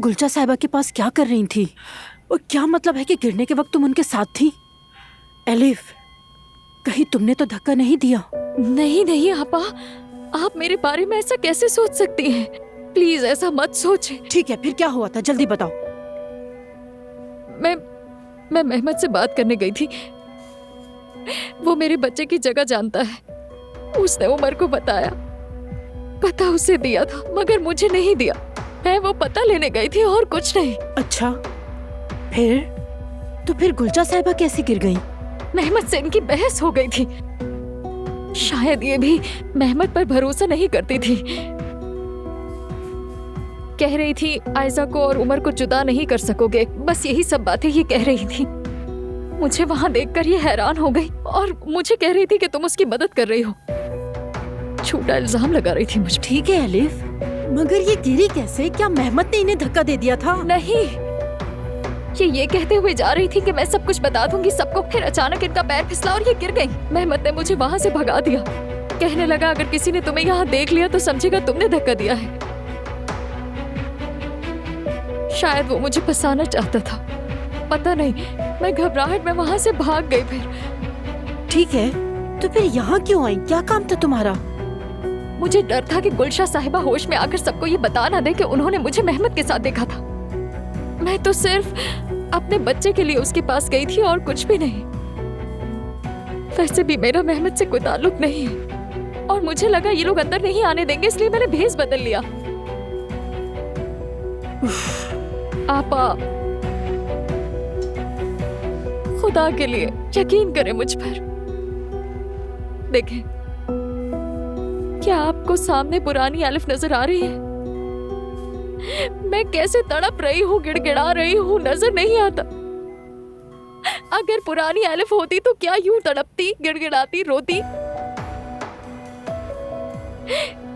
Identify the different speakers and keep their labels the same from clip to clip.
Speaker 1: गुलचा साहिबा के पास क्या कर रही थी? और क्या मतलब है कि गिरने के वक्त तुम उनके साथ थी? एलिफ, कहीं तुमने तो धक्का नहीं दिया?
Speaker 2: नहीं नहीं आपा, आप मेरे बारे में ऐसा कैसे सोच सकती हैं? प्लीज ऐसा मत सोचें।
Speaker 1: ठीक है, फिर क्या हुआ था? जल्दी बताओ।
Speaker 2: मैं मेहमत से बात करने गई थी। वो मेरे बच्चे की जगह जानता है। उसने उमर को बताया, पता उसे दिया था मगर मुझे नहीं दिया। मैं वो पता लेने गई थी और कुछ नहीं।
Speaker 1: अच्छा, फिर? तो फिर गुलचा साहिबा कैसे गिर गई?
Speaker 2: मेहमत से इनकी बहस हो गई थी। शायद ये भी मेहमत पर भरोसा नहीं करती थी। कह रही थी आयजा को और उमर को जुदा नहीं कर सकोगे, बस यही सब बातें ये कह रही थी। मुझे वहां देखकर ये हैरान हो गई और मुझे कह रही थी कि तुम उसकी मदद कर रही हो। झूठा इल्जाम लगा रही थी मुझ पे।
Speaker 1: ठीक है एलिफ, मगर ये गिरी कैसे? क्या मेहमत ने इन्हें धक्का दे दिया था?
Speaker 2: नहीं, ये कहते हुए जा रही थी कि मैं सब कुछ बता दूंगी सबको। फिर अचानक इनका पैर फिसला और ये गिर गई। मेहमत ने मुझे वहां से भगा दिया। कहने लगा अगर किसी ने तुम्हें यहाँ देख लिया तो समझेगा तुमने धक्का दिया है। शायद वो मुझे फंसाना चाहता था, पता नहीं। मैं घबराहट में वहां से भाग गई। फिर
Speaker 1: ठीक है, तो फिर यहाँ क्यों आई? क्या काम था तुम्हारा?
Speaker 2: मुझे डर था कि गुलशा साहिबा होश में आकर सबको ये बता ना दे कि उन्होंने मुझे मेहमत के साथ देखा था। मैं तो सिर्फ अपने बच्चे के लिए उसके पास गई थी और कुछ भी नहीं। वैसे भी मेरा मेहमत से कोई ताल्लुक नहीं है और मुझे लगा ये लोग अंदर नहीं आने देंगे, इसलिए मैंने भेस बदल लिया। आपा, खुदा के लिए यकीन करें मुझ पर। देखें, क्या आपको सामने पुरानी एलिफ नजर आ रही है? मैं कैसे तड़प रही हूँ, गिड़गिड़ा रही हूँ, नजर नहीं आता? अगर पुरानी एलिफ होती तो क्या यूं तड़पती, गिड़गिड़ाती, रोती?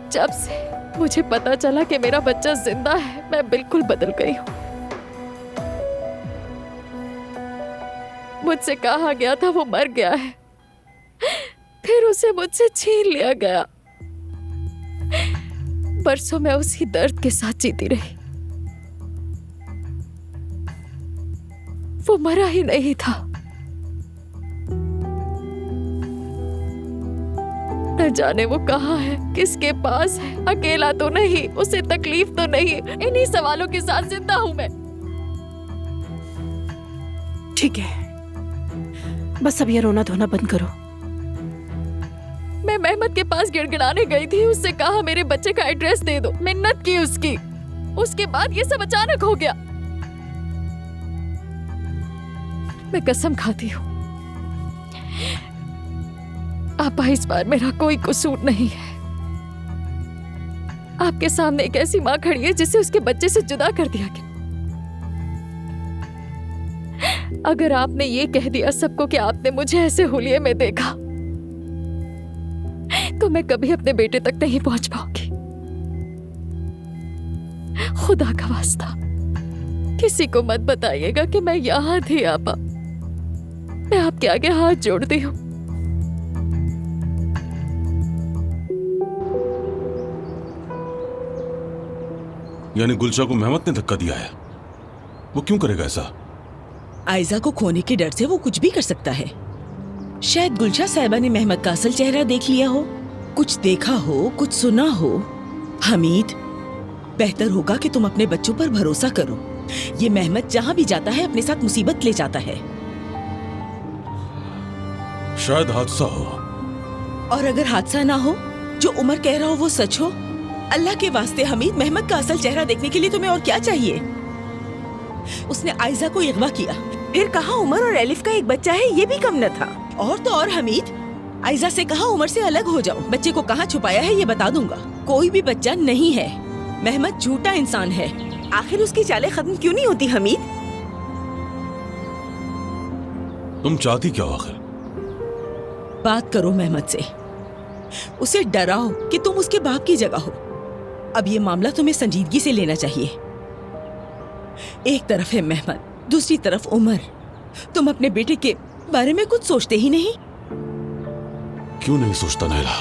Speaker 2: जब से मुझे पता चला कि मेरा बच्चा जिंदा है, मैं बिल्कुल बदल गई हूँ। मुझसे कहा गया था वो मर गया है, फिर उसे मुझसे छीन लिया गया। बरसों में उसी दर्द के साथ जीती रही। वो मरा ही नहीं था। न जाने वो कहाँ है, किसके पास है, अकेला तो नहीं, उसे तकलीफ तो नहीं। इन्हीं सवालों के साथ जिंदा हूं मैं।
Speaker 1: ठीक है, बस अब ये रोना धोना बंद करो।
Speaker 2: मैं मेहमत के पास गिड़गिड़ाने गई थी, उससे कहा मेरे बच्चे का एड्रेस दे दो, मिन्नत की उसकी। उसके बाद ये सब अचानक हो गया। मैं कसम खाती हूँ आपा, इस बार मेरा कोई कसूर नहीं है। आपके सामने एक ऐसी माँ खड़ी है जिसे उसके बच्चे से जुदा कर दिया गया। अगर आपने ये कह दिया सबको कि आपने मुझे ऐसे हुलिये में देखा, तो मैं कभी अपने बेटे तक नहीं पहुंच पाऊंगी। खुदा का वास्ता, किसी को मत बताइएगा कि मैं यहां थी आपा। मैं आपके आगे हाथ जोड़ती हूँ।
Speaker 3: यानी गुलशा को मेहमत ने धक्का दिया है? वो क्यों करेगा ऐसा?
Speaker 4: आयजा को खोने के डर से वो कुछ भी कर सकता है। शायद गुलशा साहिबा ने मेहमत का असल चेहरा देख लिया हो, कुछ देखा हो, कुछ सुना हो। हमीद, बेहतर होगा कि तुम अपने बच्चों पर भरोसा करो। ये मेहमत जहाँ भी जाता है अपने साथ मुसीबत ले जाता है।
Speaker 3: शायद हादसा हो।
Speaker 4: और अगर हादसा ना हो, जो उमर कह रहा हो वो सच हो, अल्लाह के वास्ते हमीद, मेहमत का असल चेहरा देखने के लिए तुम्हें और क्या चाहिए? उसने आयजा को अगवा किया, फिर कहा उमर और एलिफ का एक बच्चा है, ये भी कम न था। और तो और हमीद, आयजा से कहा उमर से अलग हो जाओ, बच्चे को कहाँ छुपाया है ये बता दूंगा। कोई भी बच्चा नहीं है। मेहमत झूठा इंसान है। आखिर उसकी चालें खत्म क्यों नहीं होती हमीद?
Speaker 3: तुम चाहती क्या आखिर?
Speaker 4: बात करो मेहमत से, उसे डराओ कि तुम उसके बाप की जगह हो। अब ये मामला तुम्हें संजीदगी से लेना चाहिए। एक तरफ है मेहमत, दूसरी तरफ उमर। तुम अपने बेटे के बारे में कुछ सोचते ही नहीं।
Speaker 3: क्यों नहीं सोचता नैला?